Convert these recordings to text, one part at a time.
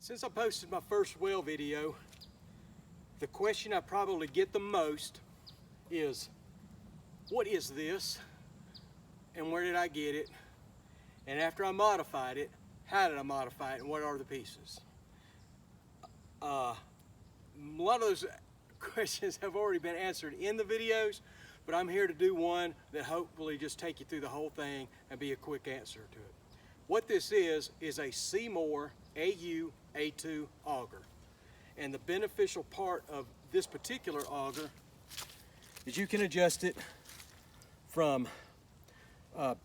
Since I posted my first well video, the question I probably get the most is, what is this and where did I get it? And after I modified it, how did I modify it and what are the pieces? A lot of those questions have already been answered in the videos, but I'm here to do one that hopefully just take you through the whole thing and be a quick answer to it. What this is a Seymour AUA2 auger. And the beneficial part of this particular auger is you can adjust it from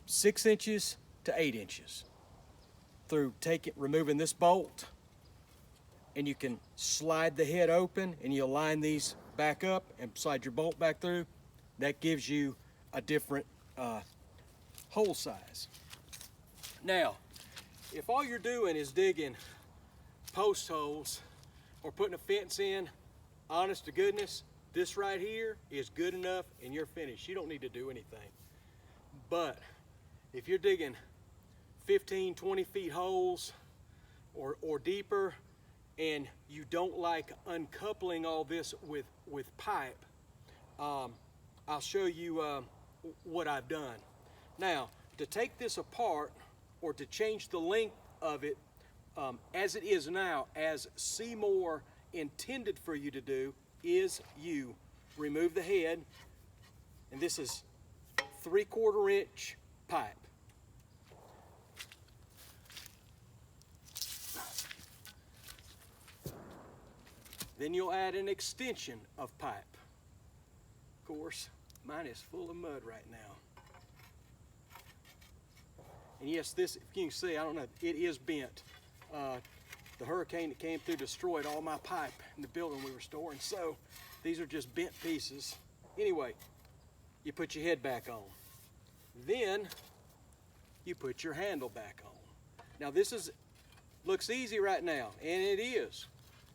6 inches to 8 inches through removing this bolt, and you can slide the head open and you'll line these back up and slide your bolt back through. That gives you a different hole size. Now, if all you're doing is digging post holes or putting a fence in, honest to goodness, this right here is good enough and you're finished. You don't need to do anything. But if you're digging 15, 20 feet holes or deeper, and you don't like uncoupling all this with pipe, I'll show you what I've done. Now, to take this apart or to change the length of it as it is now, as Seymour intended for you to do, is you remove the head, and this is 3/4 inch pipe. Then you'll add an extension of pipe. Of course, mine is full of mud right now. And yes, this, if you can see, I don't know, it is bent. The hurricane that came through destroyed all my pipe in the building we were storing, so these are just bent pieces. Anyway, you put your head back on. Then you put your handle back on. Now this looks easy right now, and it is,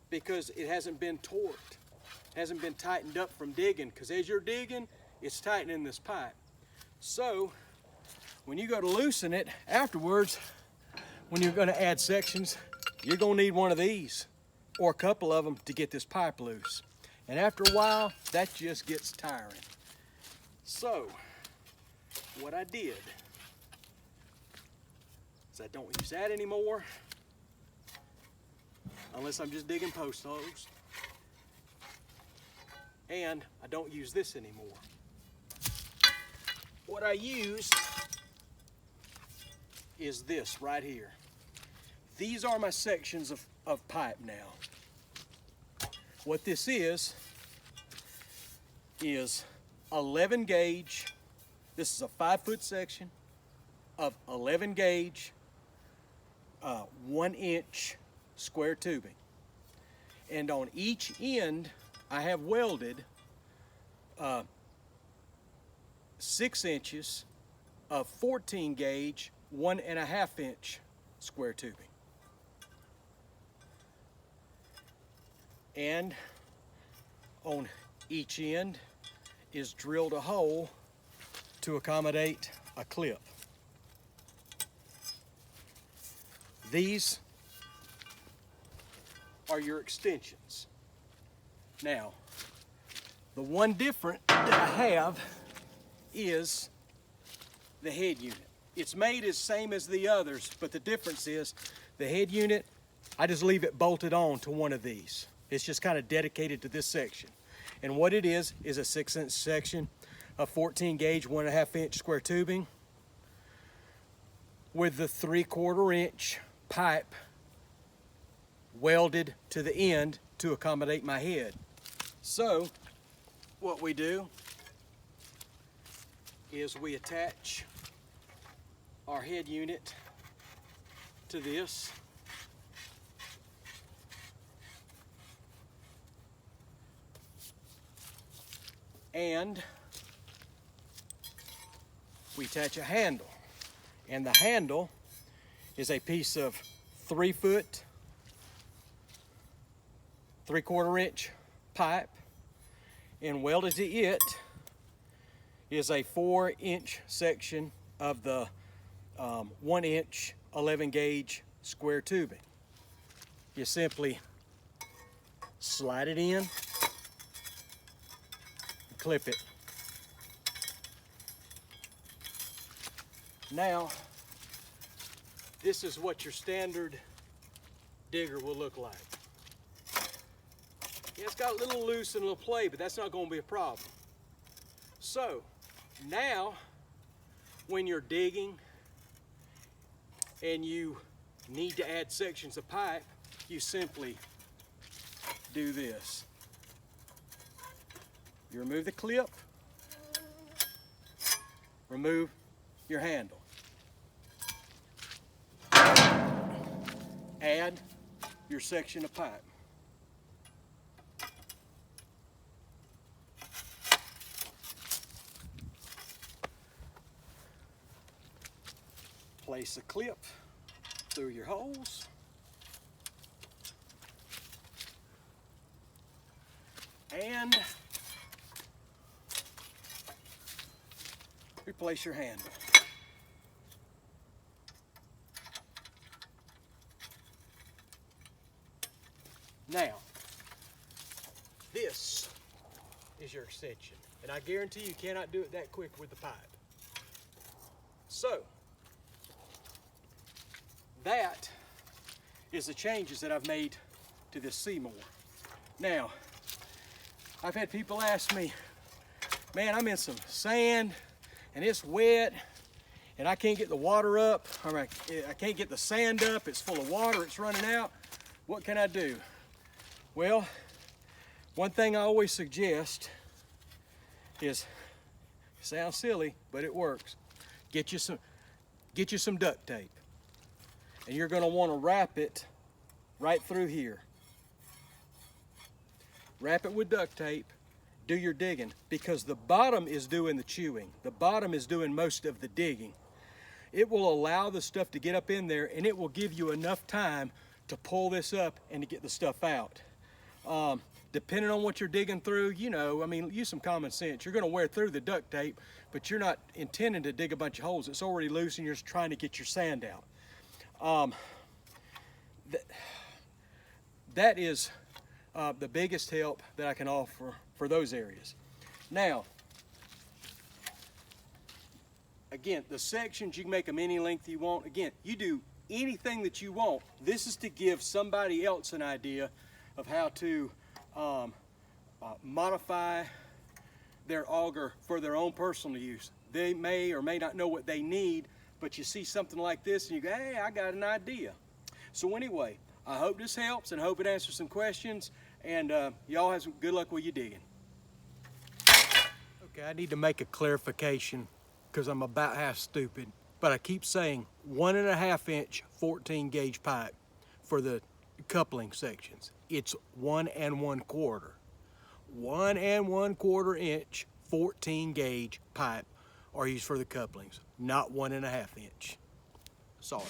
because it hasn't been torqued, hasn't been tightened up from digging, because as you're digging, it's tightening this pipe. So when you go to loosen it afterwards, when you're going to add sections, you're going to need one of these or a couple of them to get this pipe loose. And after a while, that just gets tiring. So what I did is I don't use that anymore, unless I'm just digging post holes. And I don't use this anymore. What I use is this right here. These are my sections of pipe now. What this is 11 gauge. This is a 5-foot section of 11 gauge, 1 inch square tubing. And on each end, I have welded 6 inches of 14 gauge, 1.5 inch square tubing. And on each end is drilled a hole to accommodate a clip. These are your extensions. Now, the one different that I have is the head unit. It's made as same as the others, but the difference is the head unit, I just leave it bolted on to one of these. It's just kind of dedicated to this section. And what it is a 6-inch section of 14 gauge, 1.5 inch square tubing with the 3/4 inch pipe welded to the end to accommodate my head. So what we do is we attach our head unit to this. And we attach a handle. And the handle is a piece of 3-foot, 3/4 inch pipe, and welded to it is a 4-inch section of the 1 inch 11 gauge square tubing. you simply slide it in, clip it. Now, this is what your standard digger will look like. Yeah, it's got a little loose and a little play, but that's not going to be a problem. So, now, when you're digging and you need to add sections of pipe, you simply do this. You remove the clip, remove your handle. Add your section of pipe. Place a clip through your holes. And replace your handle. Now, this is your extension, and I guarantee you cannot do it that quick with the pipe. So, that is the changes that I've made to this Seymour. Now, I've had people ask me, man, I'm in some sand and it's wet and I can't get the water up, or I can't get the sand up, it's full of water, it's running out. What can I do? Well, one thing I always suggest is, it sounds silly, but it works. Get you some duct tape. And you're going to want to wrap it right through here. Wrap it with duct tape, do your digging, because the bottom is doing the chewing. The bottom is doing most of the digging. It will allow the stuff to get up in there, and it will give you enough time to pull this up and to get the stuff out. Depending on what you're digging through, you know, I mean, use some common sense. You're going to wear through the duct tape, but you're not intending to dig a bunch of holes. It's already loose and you're just trying to get your sand out. That is the biggest help that I can offer for those areas. Now, again, the sections, you can make them any length you want. Again, you do anything that you want. This is to give somebody else an idea of how to modify their auger for their own personal use. They may or may not know what they need, but you see something like this and you go, hey, I got an idea. So anyway, I hope this helps and I hope it answers some questions, and y'all have some good luck with your digging. Okay, I need to make a clarification because I'm about half stupid, but I keep saying 1.5 inch 14 gauge pipe for the coupling sections. It's 1 1/4. 1 1/4 inch 14 gauge pipe are used for the couplings, not 1.5 inch. Sorry.